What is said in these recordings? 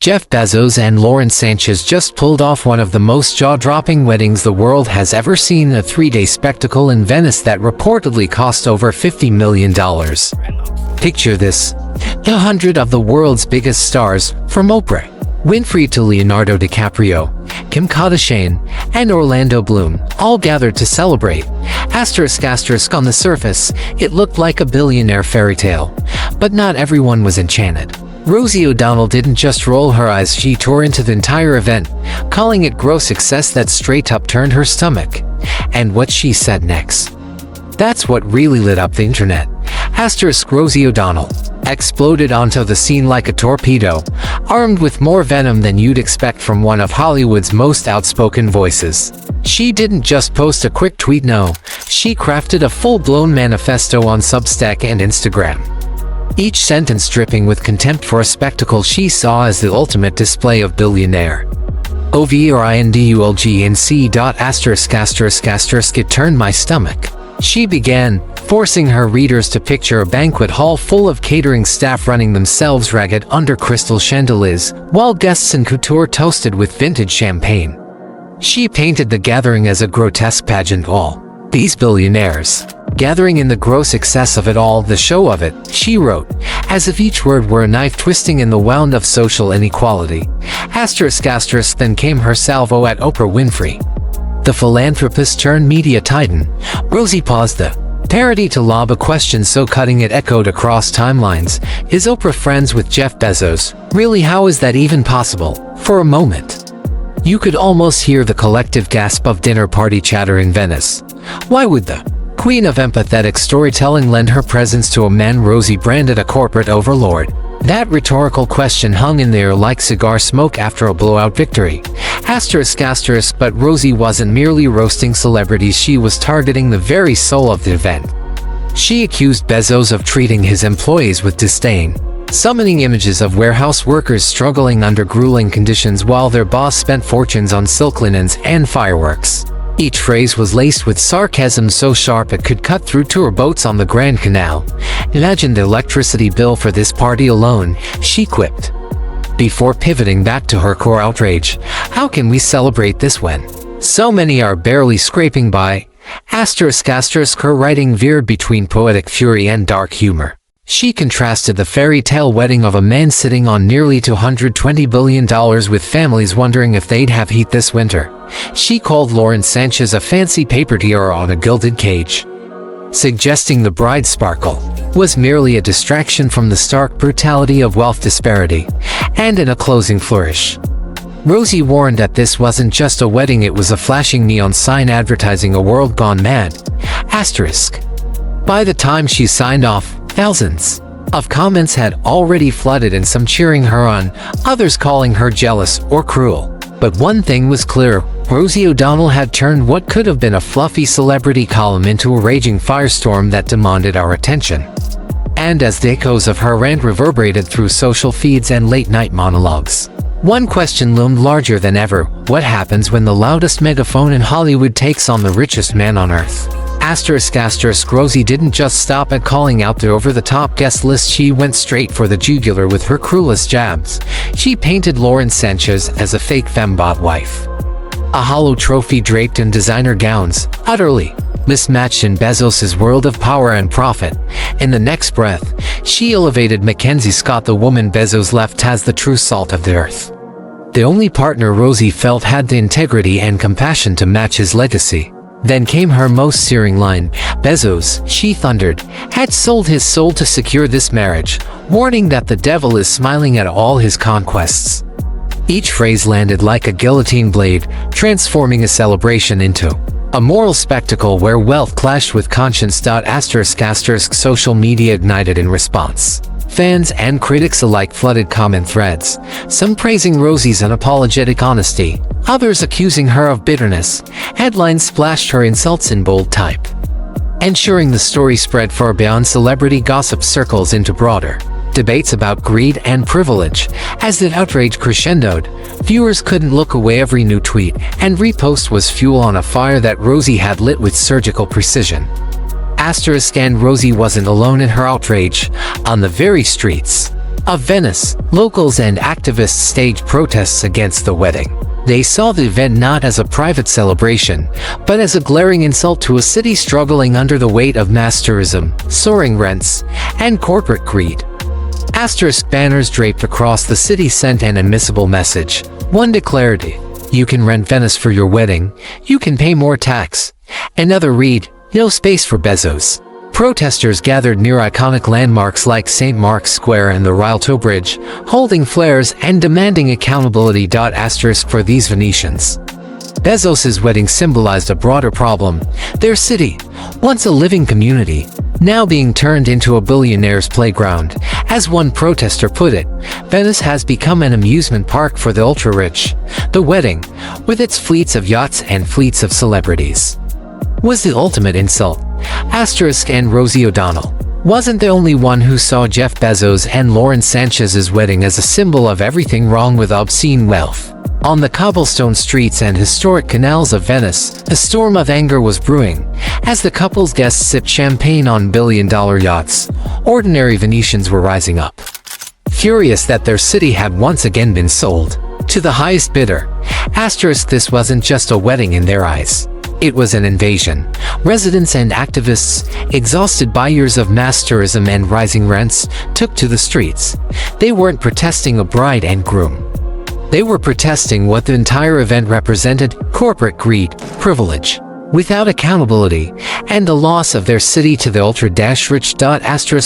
Jeff Bezos and Lauren Sanchez just pulled off one of the most jaw-dropping weddings the world has ever seen, a 3-day spectacle in Venice that reportedly cost over $50 million. Picture this: 100 of the world's biggest stars, from Oprah Winfrey to Leonardo DiCaprio, Kim Kardashian, and Orlando Bloom, all gathered to celebrate. On the surface, it looked like a billionaire fairy tale, but not everyone was enchanted. Rosie O'Donnell didn't just roll her eyes, she tore into the entire event, calling it gross excess that straight up turned her stomach. And what she said next, that's what really lit up the internet. Rosie O'Donnell exploded onto the scene like a torpedo, armed with more venom than you'd expect from one of Hollywood's most outspoken voices. She didn't just post a quick tweet, no, she crafted a full-blown manifesto on Substack and Instagram. Each sentence dripping with contempt for a spectacle she saw as the ultimate display of billionaire. OVRINDULGNC. It turned my stomach. She began, forcing her readers to picture a banquet hall full of catering staff running themselves ragged under crystal chandeliers, while guests and couture toasted with vintage champagne. She painted the gathering as a grotesque pageant, all these billionaires gathering in the gross excess of it all, the show of it, she wrote, as if each word were a knife twisting in the wound of social inequality. Then came her salvo at Oprah Winfrey. The philanthropist turned media titan. Rosie paused the parody to lob a question so cutting it echoed across timelines. Is Oprah friends with Jeff Bezos? Really, how is that even possible? For a moment, you could almost hear the collective gasp of dinner party chatter in Venice. Why would the queen of empathetic storytelling lend her presence to a man Rosie branded a corporate overlord? That rhetorical question hung in the air like cigar smoke after a blowout victory. But Rosie wasn't merely roasting celebrities, she was targeting the very soul of the event. She accused Bezos of treating his employees with disdain, summoning images of warehouse workers struggling under grueling conditions while their boss spent fortunes on silk linens and fireworks. Each phrase was laced with sarcasm so sharp it could cut through tour boats on the Grand Canal. Imagine the electricity bill for this party alone, she quipped, before pivoting back to her core outrage. How can we celebrate this when so many are barely scraping by? Her writing veered between poetic fury and dark humor. She contrasted the fairy tale wedding of a man sitting on nearly $220 billion with families wondering if they'd have heat this winter. She called Lauren Sanchez a fancy paper tiara on a gilded cage, suggesting the bride's sparkle was merely a distraction from the stark brutality of wealth disparity. And in a closing flourish, Rosie warned that this wasn't just a wedding, it was a flashing neon sign advertising a world gone mad. By the time she signed off, thousands of comments had already flooded, and some cheering her on, others calling her jealous or cruel. But one thing was clear: Rosie O'Donnell had turned what could have been a fluffy celebrity column into a raging firestorm that demanded our attention. And as the echoes of her rant reverberated through social feeds and late-night monologues, one question loomed larger than ever: what happens when the loudest megaphone in Hollywood takes on the richest man on earth? Rosie didn't just stop at calling out the over-the-top guest list, she went straight for the jugular with her cruelest jabs. She painted Lauren Sanchez as a fake fembot wife, a hollow trophy draped in designer gowns, utterly mismatched in Bezos' world of power and profit. In the next breath, she elevated Mackenzie Scott, the woman Bezos left as the true salt of the earth, the only partner Rosie felt had the integrity and compassion to match his legacy. Then came her most searing line. Bezos, she thundered, had sold his soul to secure this marriage, warning that the devil is smiling at all his conquests. Each phrase landed like a guillotine blade, transforming a celebration into a moral spectacle where wealth clashed with conscience. Social media ignited in response. Fans and critics alike flooded comment threads, some praising Rosie's unapologetic honesty, others accusing her of bitterness. Headlines splashed her insults in bold type, ensuring the story spread far beyond celebrity gossip circles into broader debates about greed and privilege. As the outrage crescendoed, viewers couldn't look away. Every new tweet and repost was fuel on a fire that Rosie had lit with surgical precision. And Rosie wasn't alone in her outrage. On the very streets of Venice, locals and activists staged protests against the wedding. They saw the event not as a private celebration, but as a glaring insult to a city struggling under the weight of mass tourism, soaring rents, and corporate greed. Asterisk banners draped across the city sent an admissible message. One declared, "You can rent Venice for your wedding, you can pay more tax." Another read, "No space for Bezos." Protesters gathered near iconic landmarks like St. Mark's Square and the Rialto Bridge, holding flares and demanding accountability. For these Venetians, Bezos' wedding symbolized a broader problem. Their city, once a living community, now being turned into a billionaire's playground. As one protester put it, Venice has become an amusement park for the ultra-rich. The wedding, with its fleets of yachts and fleets of celebrities, was the ultimate insult. And Rosie O'Donnell wasn't the only one who saw Jeff Bezos and Lauren Sanchez's wedding as a symbol of everything wrong with obscene wealth. On the cobblestone streets and historic canals of Venice, a storm of anger was brewing. As the couple's guests sipped champagne on billion-dollar yachts, ordinary Venetians were rising up, furious that their city had once again been sold to the highest bidder. This wasn't just a wedding in their eyes. It was an invasion. Residents and activists, exhausted by years of mass tourism and rising rents, took to the streets. They weren't protesting a bride and groom. They were protesting what the entire event represented: corporate greed, privilege, without accountability, and the loss of their city to the ultra-rich.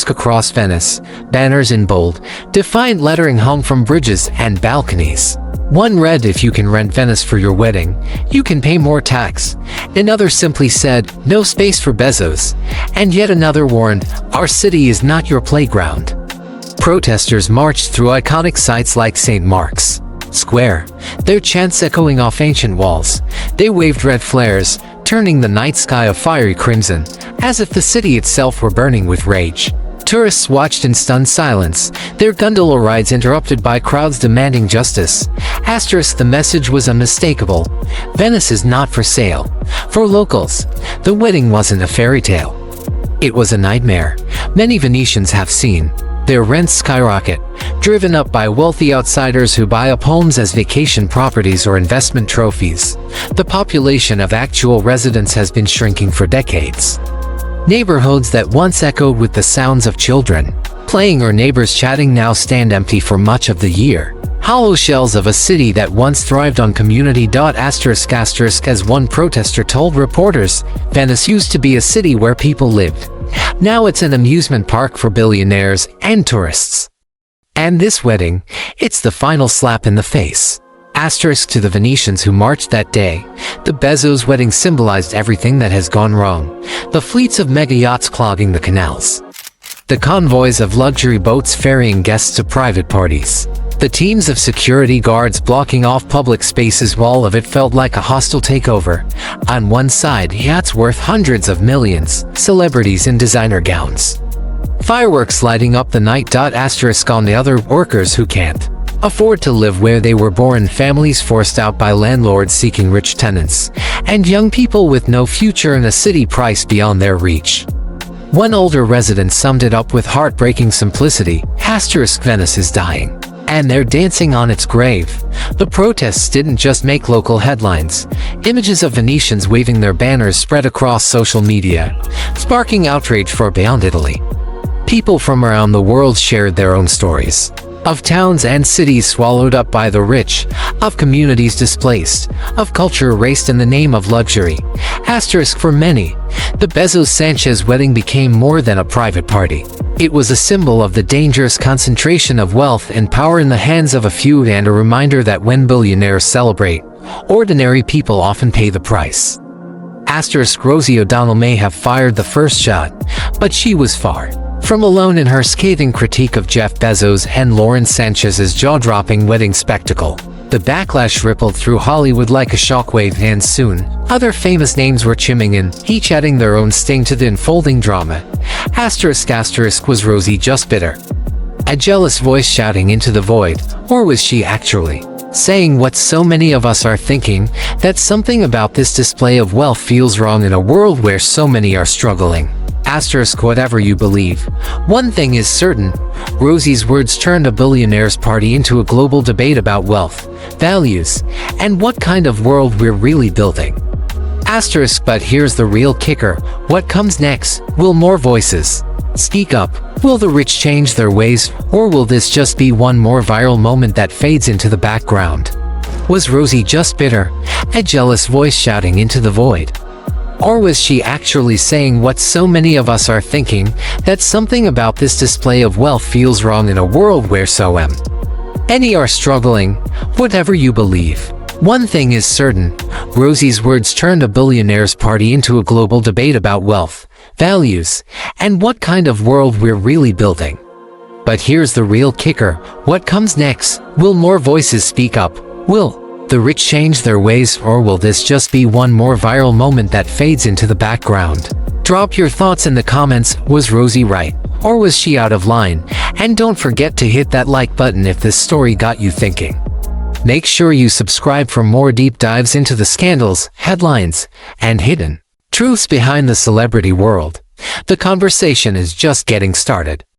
Across Venice, banners in bold, defiant lettering hung from bridges and balconies. One read, "If you can rent Venice for your wedding, you can pay more tax." Another simply said, "No space for Bezos." And yet another warned, "Our city is not your playground." Protesters marched through iconic sites like St. Mark's Square, their chants echoing off ancient walls. They waved red flares, turning the night sky a fiery crimson, as if the city itself were burning with rage. Tourists watched in stunned silence, their gondola rides interrupted by crowds demanding justice. The message was unmistakable. Venice is not for sale. For locals, the wedding wasn't a fairy tale. It was a nightmare. Many Venetians have seen their rents skyrocket, driven up by wealthy outsiders who buy up homes as vacation properties or investment trophies. The population of actual residents has been shrinking for decades. Neighborhoods that once echoed with the sounds of children playing or neighbors chatting now stand empty for much of the year. Hollow shells of a city that once thrived on community. As one protester told reporters, Venice used to be a city where people lived. Now it's an amusement park for billionaires and tourists. And this wedding, it's the final slap in the face. To the Venetians who marched that day, the Bezos wedding symbolized everything that has gone wrong. The fleets of mega yachts clogging the canals, the convoys of luxury boats ferrying guests to private parties, the teams of security guards blocking off public spaces. All of it felt like a hostile takeover. On one side, yachts worth hundreds of millions, celebrities in designer gowns, fireworks lighting up the night. On the other, workers who can't afford to live where they were born, families forced out by landlords seeking rich tenants, and young people with no future in a city priced beyond their reach. One older resident summed it up with heartbreaking simplicity: Venice is dying, and they're dancing on its grave. The protests didn't just make local headlines. Images of Venetians waving their banners spread across social media, sparking outrage for beyond Italy. People from around the world shared their own stories of towns and cities swallowed up by the rich, of communities displaced, of culture erased in the name of luxury. For many, the Bezos-Sanchez wedding became more than a private party. It was a symbol of the dangerous concentration of wealth and power in the hands of a few, and a reminder that when billionaires celebrate, ordinary people often pay the price. Rosie O'Donnell may have fired the first shot, but she was far from alone in her scathing critique of Jeff Bezos and Lauren Sanchez's jaw-dropping wedding spectacle. The backlash rippled through Hollywood like a shockwave, and soon, other famous names were chiming in, each adding their own sting to the unfolding drama. Was Rosie just bitter? A jealous voice shouting into the void, or was she actually saying what so many of us are thinking, that something about this display of wealth feels wrong in a world where so many are struggling? Asterisk whatever you believe. One thing is certain, Rosie's words turned a billionaire's party into a global debate about wealth, values, and what kind of world we're really building. Asterisk, but here's the real kicker. What comes next? Will more voices speak up? Will the rich change their ways, or will this just be one more viral moment that fades into the background? Was Rosie just bitter, a jealous voice shouting into the void? Or was she actually saying what so many of us are thinking, that something about this display of wealth feels wrong in a world where so many are struggling? Whatever you believe, one thing is certain, Rosie's words turned a billionaire's party into a global debate about wealth, values, and what kind of world we're really building. But here's the real kicker. What comes next? Will more voices speak up? Will the rich change their ways, or will this just be one more viral moment that fades into the background? Drop your thoughts in the comments. Was Rosie right, or was she out of line? And don't forget to hit that like button if this story got you thinking. Make sure you subscribe for more deep dives into the scandals, headlines, and hidden truths behind the celebrity world. The conversation is just getting started.